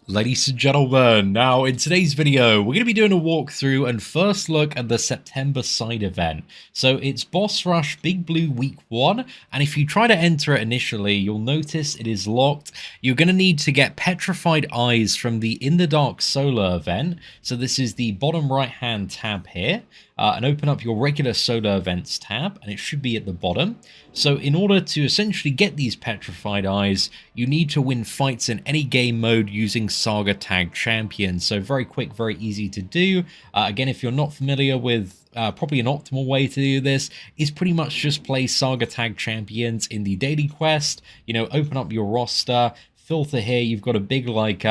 Ladies and gentlemen, now in today's video, we're going to be doing a walkthrough and first look at the September side event. So it's Boss Rush Big Blue Week 1, and if you try to enter it initially, you'll notice it is locked. You're going to need to get Petrified Eyes from the In the Dark Solar event. So this is the bottom right hand tab here, and open up your regular Solar events tab, and it should be at the bottom. So in order to essentially get these Petrified Eyes, you need to win fights in any game mode using Saga Tag Champions. So very quick, very easy to do. Again, if you're not familiar with probably an optimal way to do this is pretty much just play Saga Tag Champions in the daily quest. You know, open up your roster, filter here. You've got a big like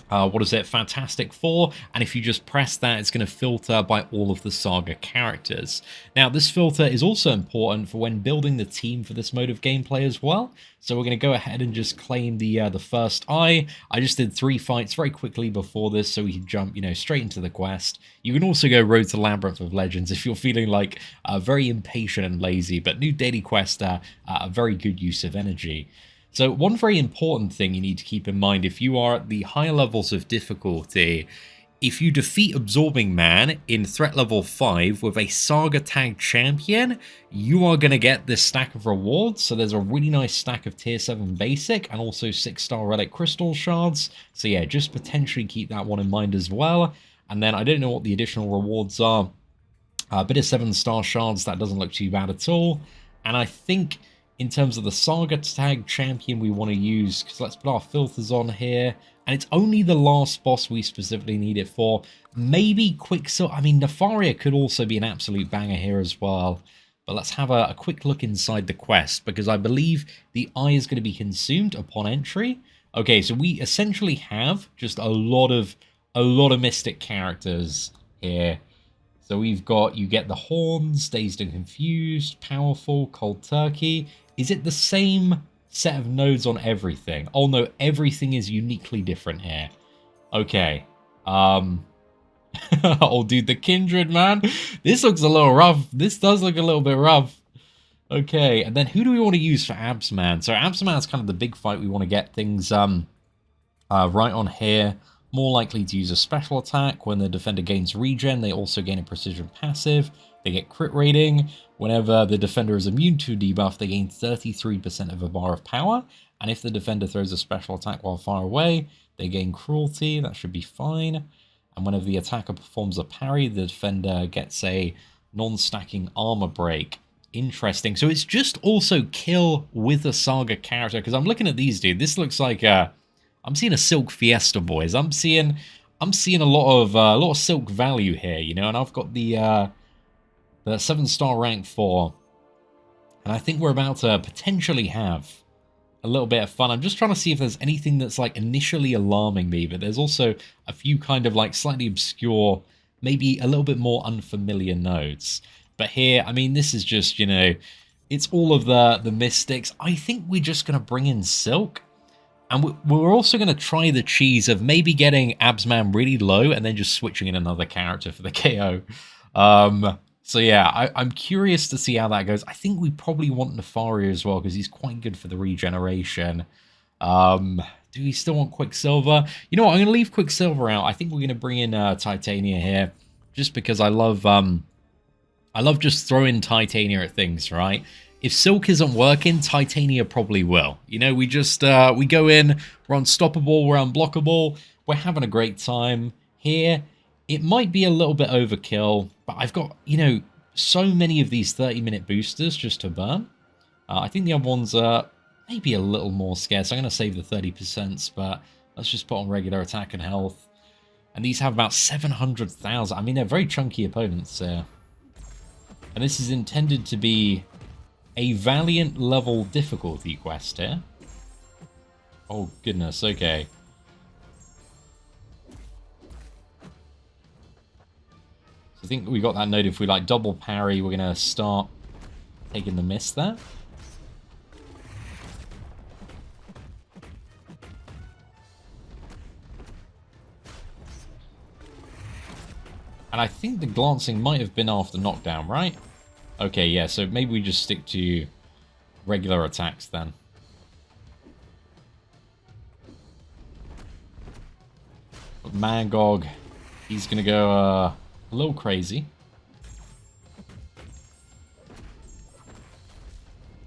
Fantastic Four, and if you just press that, it's going to filter by all of the Saga characters. Now, this filter is also important for when building the team for this mode of gameplay as well. So we're going to go ahead and just claim the first eye. I just did 3 fights very quickly before this, so we can jump, straight into the quest. You can also go Road to Labyrinth of Legends if you're feeling like very impatient and lazy, but new daily quests are a very good use of energy. So one very important thing you need to keep in mind if you are at the higher levels of difficulty, if you defeat Absorbing Man in threat level 5 with a Saga Tag Champion, you are going to get this stack of rewards. So there's a really nice stack of tier 7 basic and also 6-star relic crystal shards. So yeah, just potentially keep that one in mind as well. And then I don't know what the additional rewards are. A bit of 7-star shards, that doesn't look too bad at all. And I think in terms of the Saga Tag Champion we want to use, because let's put our filters on here, and it's only the last boss we specifically need it for. Maybe Quicksilver. I mean, Nefaria could also be an absolute banger here as well. But let's have a quick look inside the quest, because I believe the eye is going to be consumed upon entry. Okay, so we essentially have just a lot of mystic characters here. So we've got, you get the Horns, Dazed and Confused, Powerful, Cold Turkey. Is it the same set of nodes on everything? Oh no, everything is uniquely different here. Okay. Oh dude, the Kindred, man. This looks a little rough. This does look a little bit rough. Okay, and then who do we want to use for Absman? So Absman is kind of the big fight. We want to get things right on here. More likely to use a special attack. When the defender gains regen, they also gain a precision passive. They get crit rating. Whenever the defender is immune to debuff, they gain 33% of a bar of power. And if the defender throws a special attack while far away, they gain cruelty. That should be fine. And whenever the attacker performs a parry, the defender gets a non-stacking armor break. Interesting. So it's just also kill with a Saga character. Because I'm looking at these, dude. This looks like I'm seeing a Silk Fiesta, boys. I'm seeing a lot of Silk value here, and I've got the 7-star rank 4, and I think we're about to potentially have a little bit of fun. I'm just trying to see if there's anything that's like initially alarming me, but there's also a few kind of like slightly obscure, maybe a little bit more unfamiliar nodes. But here, I mean, this is just it's all of the mystics. I think we're just gonna bring in Silk. And we're also going to try the cheese of maybe getting Absman really low and then just switching in another character for the KO. So yeah, I'm curious to see how that goes. I think we probably want Nefaria as well because he's quite good for the regeneration. Do we still want Quicksilver? You know what? I'm going to leave Quicksilver out. I think we're going to bring in Titania here just because I love just throwing Titania at things, right? If Silk isn't working, Titania probably will. We just, we go in, we're unstoppable, we're unblockable, we're having a great time. Here, it might be a little bit overkill, but I've got, so many of these 30-minute boosters just to burn. I think the other ones are maybe a little more scarce. I'm going to save the 30%, but let's just put on regular attack and health. And these have about 700,000. I mean, they're very chunky opponents here. And this is intended to be a Valiant level difficulty quest here. Oh goodness, okay. So I think we got that note. If we like double parry, we're gonna start taking the miss there. And I think the glancing might have been after knockdown, right? Okay, yeah, so maybe we just stick to regular attacks then. Mangog, he's going to go a little crazy.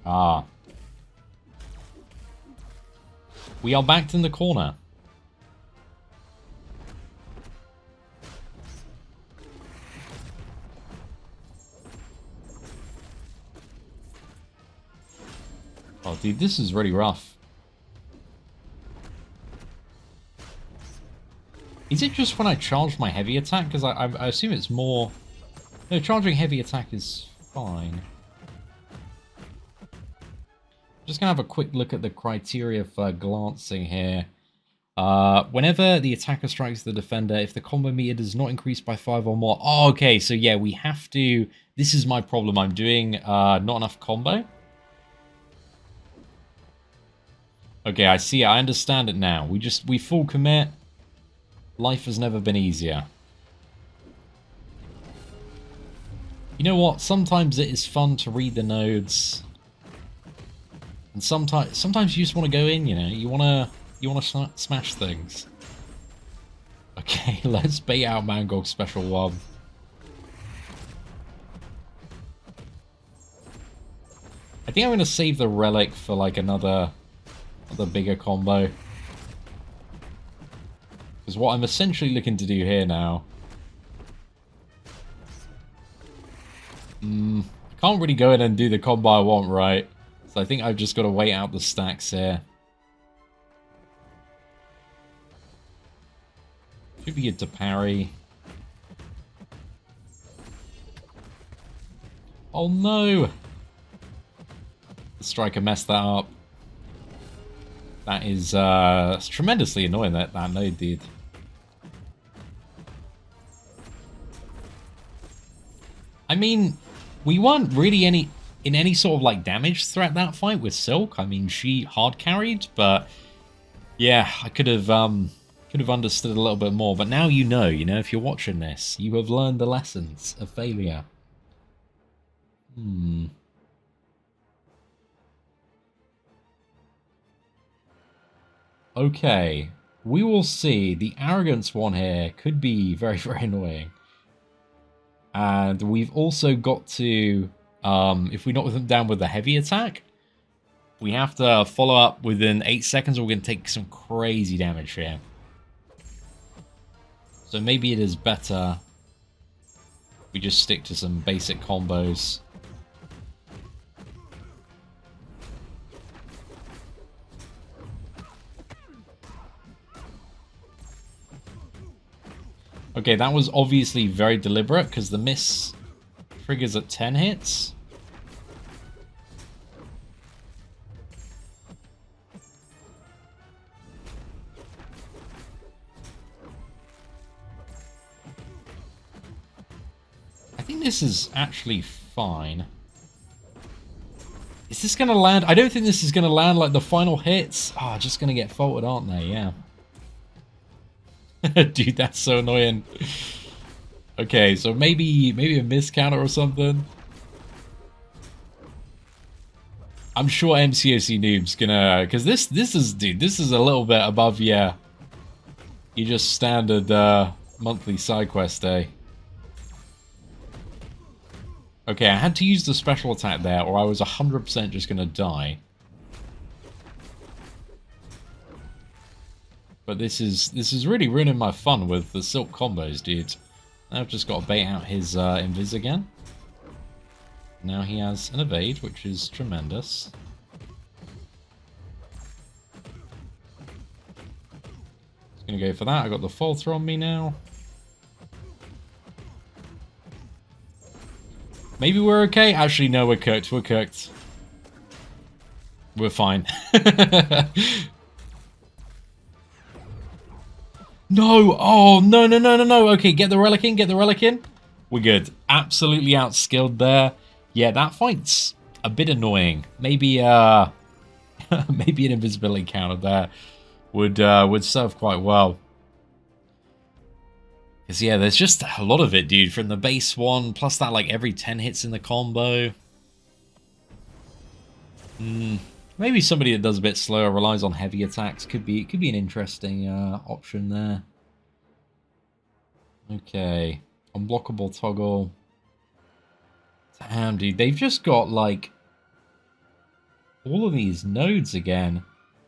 Ah. We are backed in the corner. Oh, dude, this is really rough. Is it just when I charge my heavy attack? Because I assume it's more... No, charging heavy attack is fine. Just going to have a quick look at the criteria for glancing here. Whenever the attacker strikes the defender, if the combo meter does not increase by 5 or more... Oh, okay, so yeah, we have to... This is my problem. I'm doing not enough combo. Okay, I see it. I understand it now. We full commit. Life has never been easier. You know what? Sometimes it is fun to read the nodes. And sometimes you just want to go in, you know? You want to smash things. Okay, let's bait out Mangog's special one. I think I'm going to save the relic for like another bigger combo. Because what I'm essentially looking to do here now... I can't really go in and do the combo I want, right? So I think I've just got to wait out the stacks here. Should be good to parry. Oh no! The striker messed that up. That is tremendously annoying, that node did. I mean, we weren't really in any sort of like damage throughout that fight with Silk. I mean, she hard carried, but yeah, I could have understood a little bit more. But now you know, if you're watching this, you have learned the lessons of failure. Okay, we will see. The arrogance one here could be very, very annoying. And we've also got to, if we knock them down with the heavy attack, we have to follow up within 8 seconds or we're going to take some crazy damage here. So maybe it is better we just stick to some basic combos. Okay, that was obviously very deliberate because the miss triggers at 10 hits. I think this is actually fine. Is this going to land? I don't think this is going to land like the final hits. Ah, just going to get faulted, aren't they? Yeah. Dude, that's so annoying. Okay, so maybe a miss counter or something. I'm sure MCOC Noob's gonna, because this is a little bit above your just standard monthly side quest day. Okay, I had to use the special attack there, or I was 100% just gonna die. But this is really ruining my fun with the Silk combos, dude. Now I've just got to bait out his invis again. Now he has an evade, which is tremendous. Just gonna go for that. I got the falter on me now. Maybe we're okay. Actually, no, we're cooked. We're cooked. We're fine. No! Oh, no, no, no, no, no. Okay, get the relic in, get the relic in. We're good. Absolutely outskilled there. Yeah, that fight's a bit annoying. Maybe, maybe an invisibility counter there would serve quite well. Because, yeah, there's just a lot of it, dude. From the base one, plus that, like, every 10 hits in the combo. Maybe somebody that does a bit slower, relies on heavy attacks, could be an interesting option there. Okay. Unblockable toggle. Damn, dude. They've just got, like, all of these nodes again.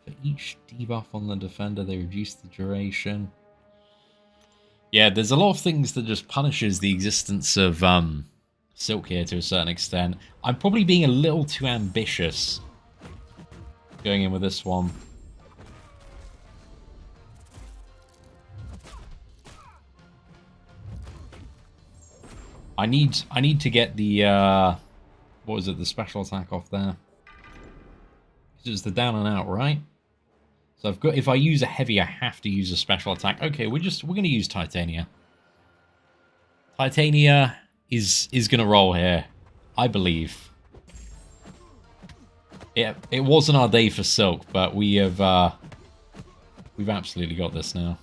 For each debuff on the defender, they reduce the duration. Yeah, there's a lot of things that just punishes the existence of Silk here to a certain extent. I'm probably being a little too ambitious going in with this one. I need to get the what was it, the special attack off there. It's the down and out, right? So I've got, if I use a heavy, I have to use a special attack. Okay, we're gonna use Titania. Titania is gonna roll here, I believe. It wasn't our day for Silk, but we've absolutely got this now.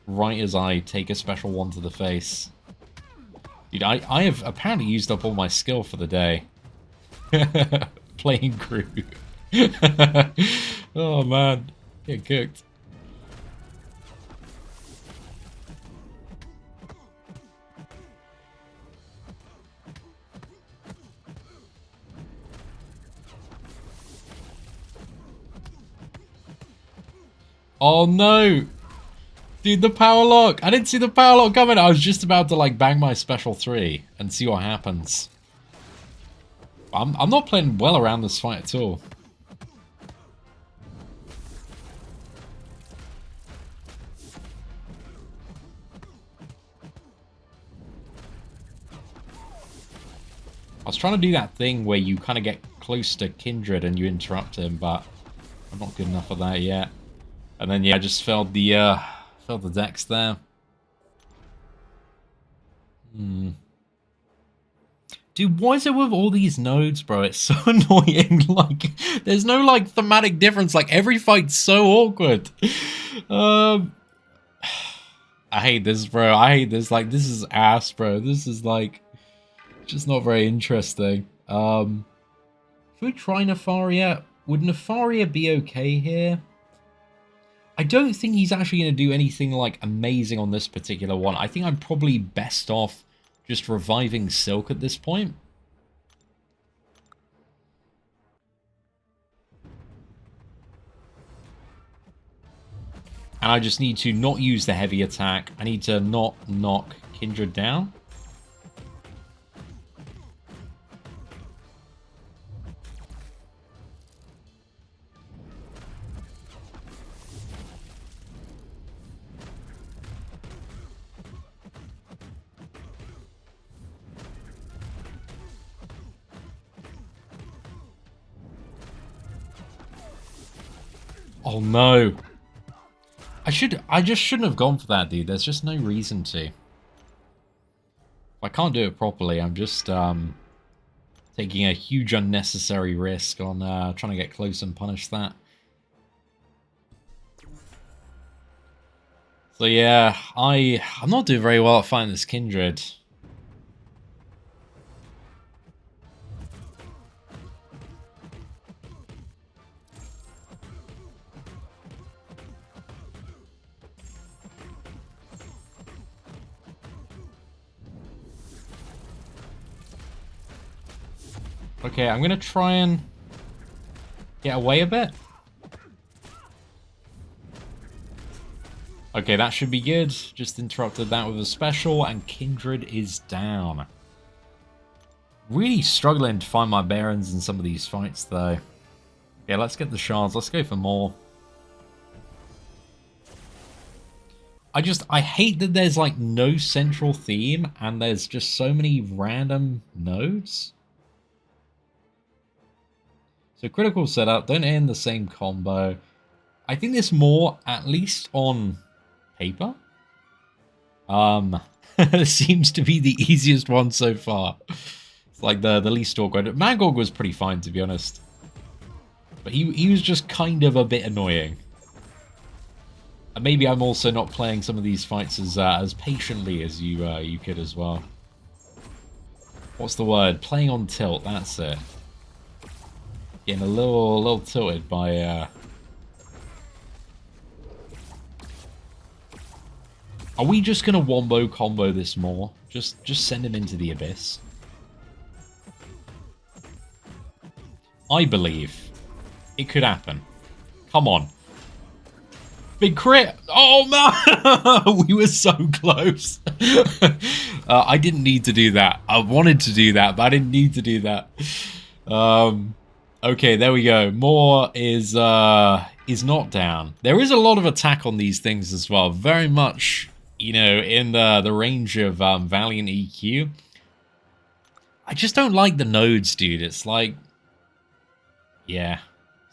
Right as I take a special one to the face. Dude, I have apparently used up all my skill for the day. Playing crew. Oh man, get cooked. Oh no! Dude, the power lock! I didn't see the power lock coming! I was just about to, like, bang my special 3 and see what happens. I'm not playing well around this fight at all. I was trying to do that thing where you kind of get close to Kindred and you interrupt him, but I'm not good enough for that yet. And then, yeah, I just failed the dex there. Dude, what is it with all these nodes, bro? It's so annoying. Like, there's no, like, thematic difference. Like, every fight's so awkward. I hate this, bro. I hate this. Like, this is ass, bro. This is, like, just not very interesting. Should we try Nefaria? Would Nefaria be okay here? I don't think he's actually going to do anything, like, amazing on this particular one. I think I'm probably best off just reviving Silk at this point. And I just need to not use the heavy attack. I need to not knock Kindred down. Oh no. I just shouldn't have gone for that, dude. There's just no reason to. If I can't do it properly, I'm just taking a huge unnecessary risk on trying to get close and punish that. So yeah, I'm not doing very well at fighting this Kindred. Okay, I'm gonna try and get away a bit. Okay, that should be good. Just interrupted that with a special, and Kindred is down. Really struggling to find my bearings in some of these fights, though. Yeah, let's get the shards. Let's go for more. I hate that there's, like, no central theme, and there's just so many random nodes. So critical setup, don't end the same combo. I think there's more, at least on paper. Seems to be the easiest one so far. It's like the least awkward. Mangog was pretty fine, to be honest. But he was just kind of a bit annoying. And maybe I'm also not playing some of these fights as patiently as you could as well. What's the word? Playing on tilt, that's it. Getting a little tilted by Are we just going to wombo combo this more? Just send him into the abyss. I believe it could happen. Come on. Big crit! Oh no! We were so close. I didn't need to do that. I wanted to do that, but I didn't need to do that. Okay, there we go. More is not down. There is a lot of attack on these things as well. Very much, you know, in the range of Valiant EQ. I just don't like the nodes, dude. It's like, yeah.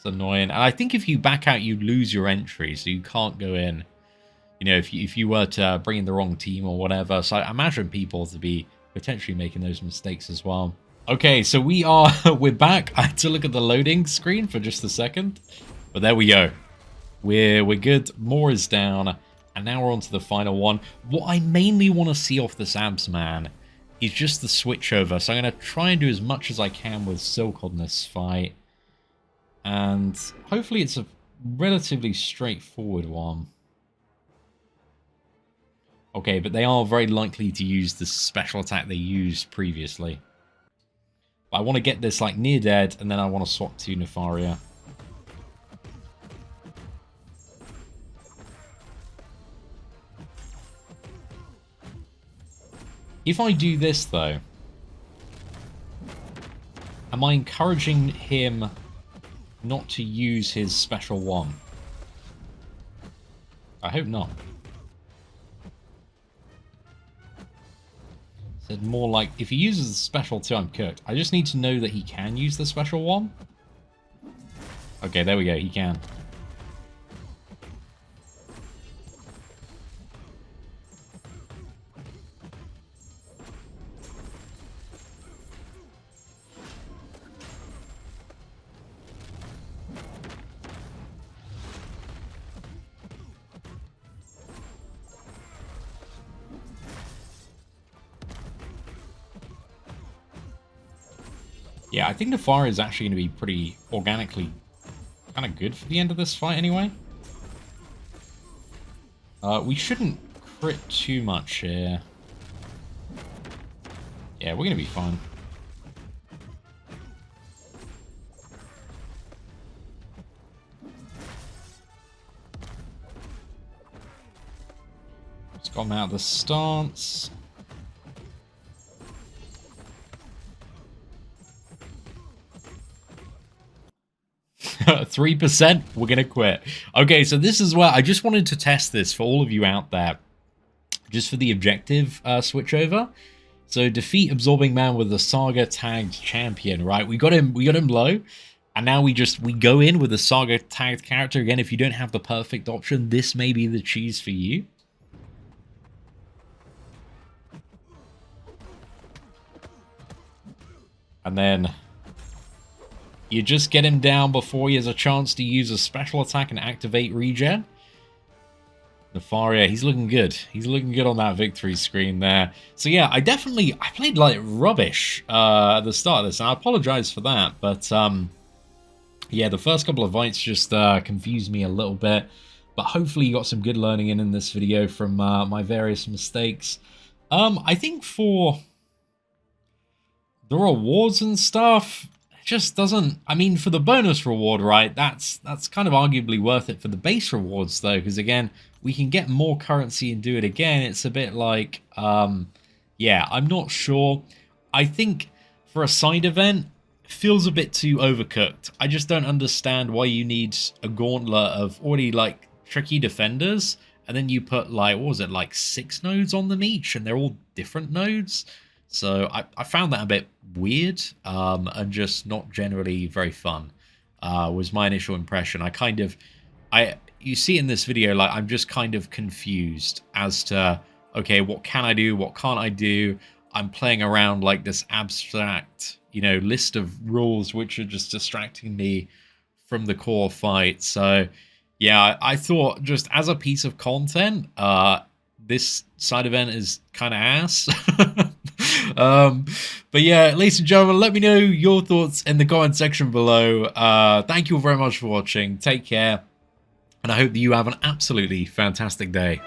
Annoying. And I think if you back out, you lose your entry, so you can't go in. You know, if you were to bring in the wrong team or whatever. So I imagine people to be potentially making those mistakes as well. Okay, so we're back. I had to look at the loading screen for just a second, but there we go. We're good. More is down, and now we're on to the final one. What I mainly want to see off this abs man is just the switch over. So I'm going to try and do as much as I can with Silk on this fight. And hopefully it's a relatively straightforward one. Okay, but they are very likely to use the special attack they used previously. But I want to get this like near dead, and then I want to swap to Nefaria. If I do this though, am I encouraging him not to use his special one? I hope not. Said more like, if he uses the special 2, I'm cooked. I just need to know that he can use the special one. Okay, there we go, he can. Yeah, I think the fire is actually going to be pretty organically kind of good for the end of this fight anyway. We shouldn't crit too much here. Yeah, we're going to be fine. Just got him out of the stance. 3%, we're gonna quit. Okay, so this is where I just wanted to test this for all of you out there, just for the objective switchover. So defeat Absorbing Man with the Saga tagged champion, right? We got him low, and now we go in with the Saga tagged character again. If you don't have the perfect option, this may be the cheese for you. And then you just get him down before he has a chance to use a special attack and activate regen. Nefaria, he's looking good. He's looking good on that victory screen there. So yeah, I played like rubbish at the start of this, and I apologize for that. But yeah, the first couple of fights just confused me a little bit. But hopefully you got some good learning in this video from my various mistakes. I think for the rewards and stuff, just doesn't, I mean, for the bonus reward, right, that's kind of arguably worth it. For the base rewards though, because again, we can get more currency and do it again. It's a bit like, yeah, I'm not sure. I think for a side event, it feels a bit too overcooked. I just don't understand why you need a gauntlet of already like tricky defenders, and then you put like, what was it, like 6 nodes on them each, and they're all different nodes. So I found that a bit weird, and just not generally very fun, was my initial impression. You see in this video, like, I'm just kind of confused as to, okay, what can I do? What can't I do? I'm playing around like this abstract, you know, list of rules, which are just distracting me from the core fight. So yeah, I thought just as a piece of content, this side event is kind of ass. But yeah, ladies and gentlemen, let me know your thoughts in the comment section below. Thank you all very much for watching. Take care, and I hope that you have an absolutely fantastic day.